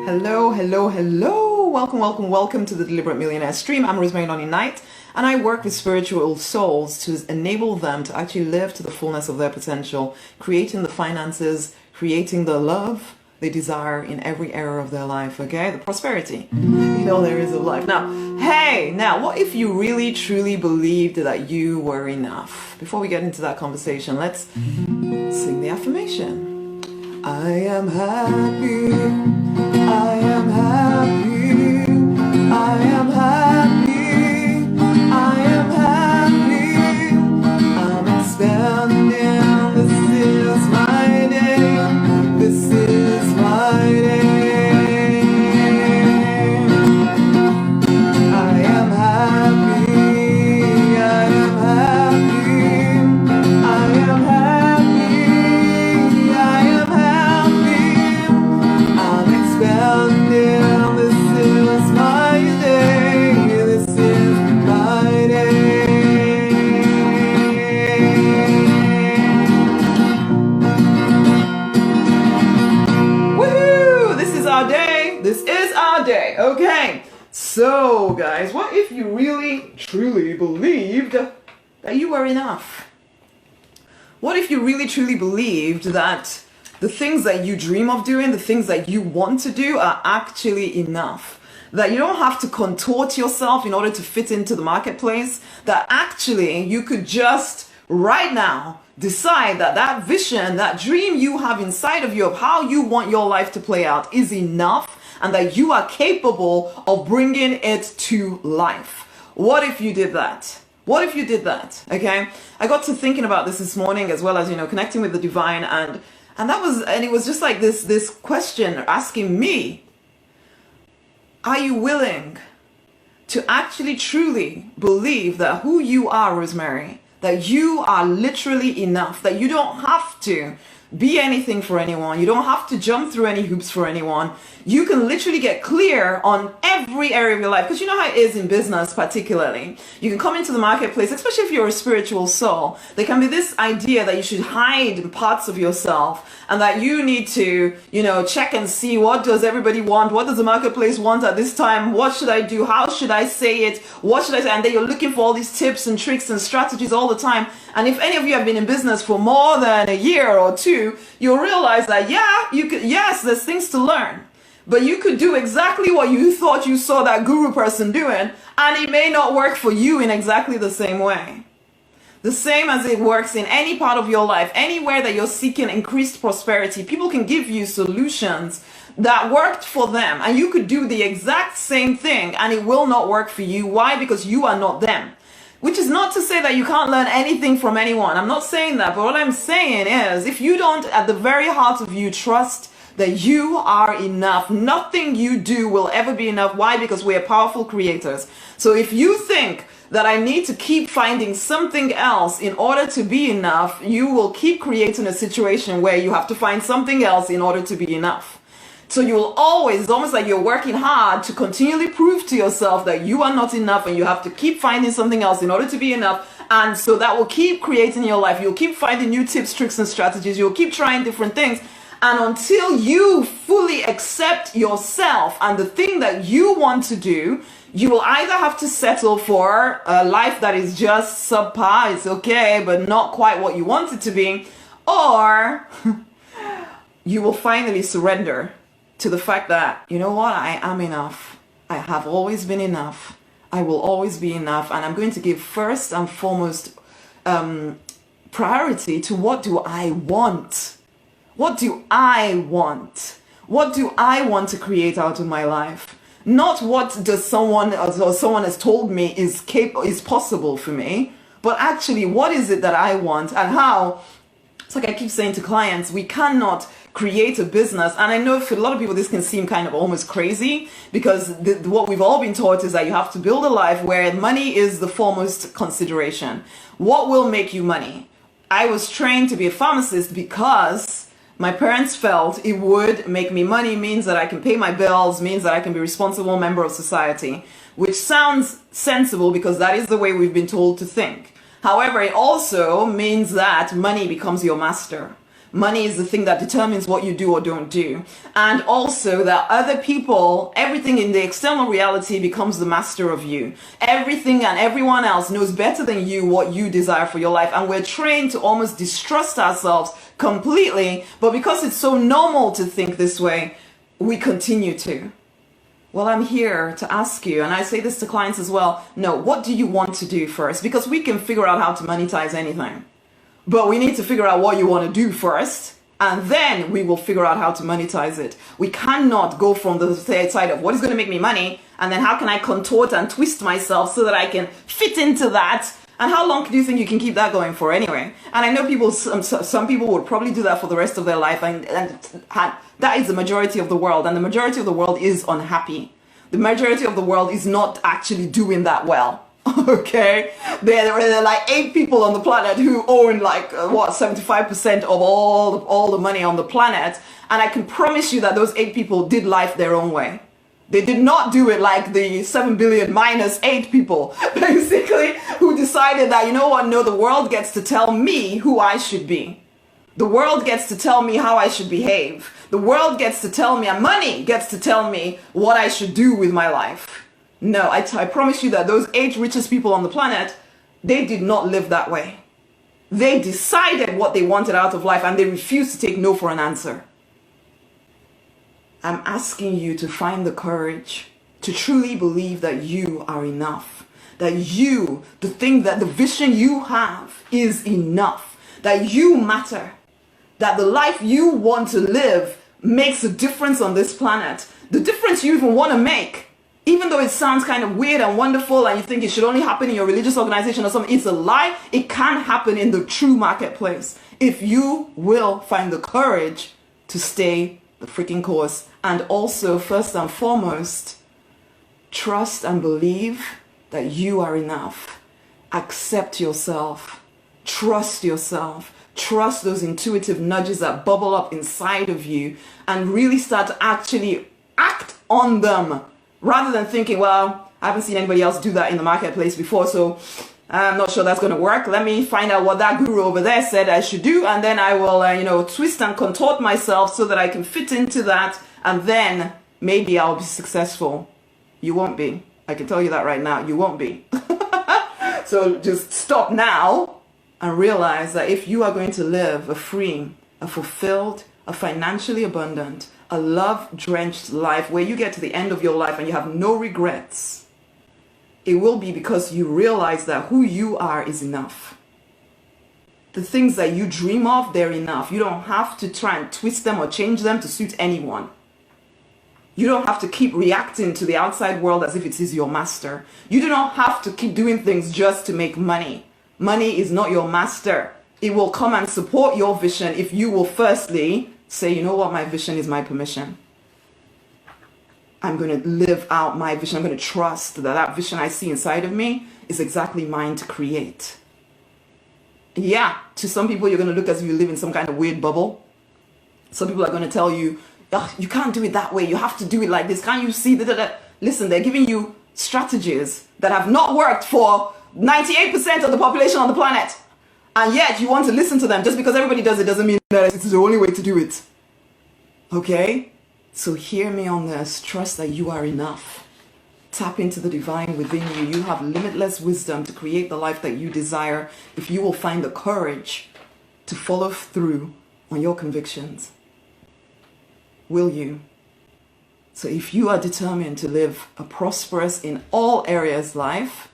Hello, hello, hello. Welcome to the Deliberate Millionaire Stream. I'm Rosemary, Nonny, and I work with spiritual souls to enable them to actually live to the fullness of their potential, creating the finances, creating the love they desire in every area of their life, okay? The prosperity in all areas of life. Now, what if you really truly believed that you were enough? Before we get into that conversation, let's sing the affirmation. I am happy, I am happy, I am happy, I am happy, I'm expanding, this is my day, this is my day. I am happy, I am happy, I am happy, I am happy, I'm expanding, this is my day, this is my day. Woohoo! This is our day, this is our day, okay? So guys, what if you really truly believed that you were enough? What if you really truly believed that the things that you dream of doing, the things that you want to do are actually enough? That you don't have to contort yourself in order to fit into the marketplace, that actually you could just right now decide that that vision, that dream you have inside of you of how you want your life to play out is enough, and that you are capable of bringing it to life. What if you did that? What if you did that? Okay, I got to thinking about this morning, as well as, you know, connecting with the divine, and it was just like this question asking me, are you willing to actually truly believe that who you are, Rosemary, that you are literally enough, that you don't have to be anything for anyone, you don't have to jump through any hoops for anyone, you can literally get clear on every area of your life? Because you know how it is in business, particularly. You can come into the marketplace, especially if you're a spiritual soul, there can be this idea that you should hide parts of yourself, and that you need to, you know, check and see, what does everybody want, what does the marketplace want at this time, what should I do, how should I say it, what should I say, and then you're looking for all these tips and tricks and strategies all the time. And if any of you have been in business for more than a year or two, you'll realize that yes, there's things to learn, but you could do exactly what you thought you saw that guru person doing, and it may not work for you in exactly the same way. The same as it works in any part of your life, anywhere that you're seeking increased prosperity, people can give you solutions that worked for them, and you could do the exact same thing and it will not work for you. Why? Because you are not them. Which is not to say that you can't learn anything from anyone. I'm not saying that, but what I'm saying is, if you don't, at the very heart of you, trust that you are enough, nothing you do will ever be enough. Why? Because we are powerful creators. So if you think that I need to keep finding something else in order to be enough, you will keep creating a situation where you have to find something else in order to be enough. So you will always, it's almost like you're working hard to continually prove to yourself that you are not enough, and you have to keep finding something else in order to be enough. And so that will keep creating your life. You'll keep finding new tips, tricks, and strategies. You'll keep trying different things. And until you fully accept yourself and the thing that you want to do, you will either have to settle for a life that is just subpar, it's okay, but not quite what you want it to be, or you will finally surrender to the fact that, you know what, I am enough. I have always been enough. I will always be enough. And I'm going to give first and foremost priority to what do I want? What do I want? What do I want to create out of my life? Not what does someone or someone has told me is possible for me, but actually what is it that I want, and how. It's like I keep saying to clients, we cannot create a business, and I know for a lot of people this can seem kind of almost crazy, because what we've all been taught is that you have to build a life where money is the foremost consideration. What will make you money? I was trained to be a pharmacist because my parents felt it would make me money, means that I can pay my bills, means that I can be a responsible member of society, which sounds sensible because that is the way we've been told to think. However, it also means that money becomes your master. money is the thing that determines what you do or don't do. And also that other people, everything in the external reality becomes the master of you. Everything and everyone else knows better than you what you desire for your life. And we're trained to almost distrust ourselves completely. But because it's so normal to think this way, we continue to. Well, I'm here to ask you, and I say this to clients as well, no, what do you want to do first? Because we can figure out how to monetize anything. But we need to figure out what you want to do first, and then we will figure out how to monetize it. We cannot go from the side of what is going to make me money, and then how can I contort and twist myself so that I can fit into that. And how long do you think you can keep that going for anyway? And I know people, some people would probably do that for the rest of their life, and that is the majority of the world, and the majority of the world is unhappy. The majority of the world is not actually doing that well. Okay, there are like 8 people on the planet who own like 75% of all the money on the planet, and I can promise you that those 8 people did life their own way. They did not do it like the 7 billion minus 8 people, basically, who decided that, you know what, no, the world gets to tell me who I should be. The world gets to tell me how I should behave. The world gets to tell me, and money gets to tell me what I should do with my life. No, I promise you that those 8 richest people on the planet, they did not live that way. They decided what they wanted out of life, and they refused to take no for an answer. I'm asking you to find the courage to truly believe that you are enough. That you, the thing that the vision you have is enough. That you matter. That the life you want to live makes a difference on this planet. The difference you even want to make. Even though it sounds kind of weird and wonderful and you think it should only happen in your religious organization or something, it's a lie. It can happen in the true marketplace if you will find the courage to stay the freaking course. And also, first and foremost, trust and believe that you are enough. Accept yourself. Trust yourself. Trust those intuitive nudges that bubble up inside of you and really start to actually act on them. Rather than thinking, well, I haven't seen anybody else do that in the marketplace before, so I'm not sure that's going to work. Let me find out what that guru over there said I should do, and then I will, twist and contort myself so that I can fit into that, and then maybe I'll be successful. You won't be. I can tell you that right now. You won't be. So just stop now and realize that if you are going to live a free, a fulfilled, a financially abundant, a love-drenched life where you get to the end of your life and you have no regrets, it will be because you realize that who you are is enough. The things that you dream of, they're enough. You don't have to try and twist them or change them to suit anyone. You don't have to keep reacting to the outside world as if it is your master. You do not have to keep doing things just to make money. Money is not your master. It will come and support your vision if you will firstly say, you know what, my vision is my permission. I'm going to live out my vision. I'm going to trust that that vision I see inside of me is exactly mine to create. Yeah, to some people, you're going to look as if you live in some kind of weird bubble. Some people are going to tell you, oh, you can't do it that way. You have to do it like this. Can't you see that? Listen, they're giving you strategies that have not worked for 98% of the population on the planet. And yet you want to listen to them. Just because everybody does it doesn't mean that it's the only way to do it. Okay? So hear me on this. Trust that you are enough. Tap into the divine within you. You have limitless wisdom to create the life that you desire if you will find the courage to follow through on your convictions. Will you? So if you are determined to live a prosperous in all areas life,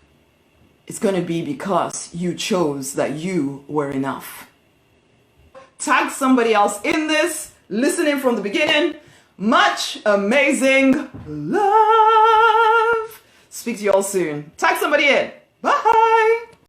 it's going to be because you chose that you were enough. Tag somebody else in this, listening from the beginning. Much amazing love. Speak to you all soon. Tag somebody in. Bye.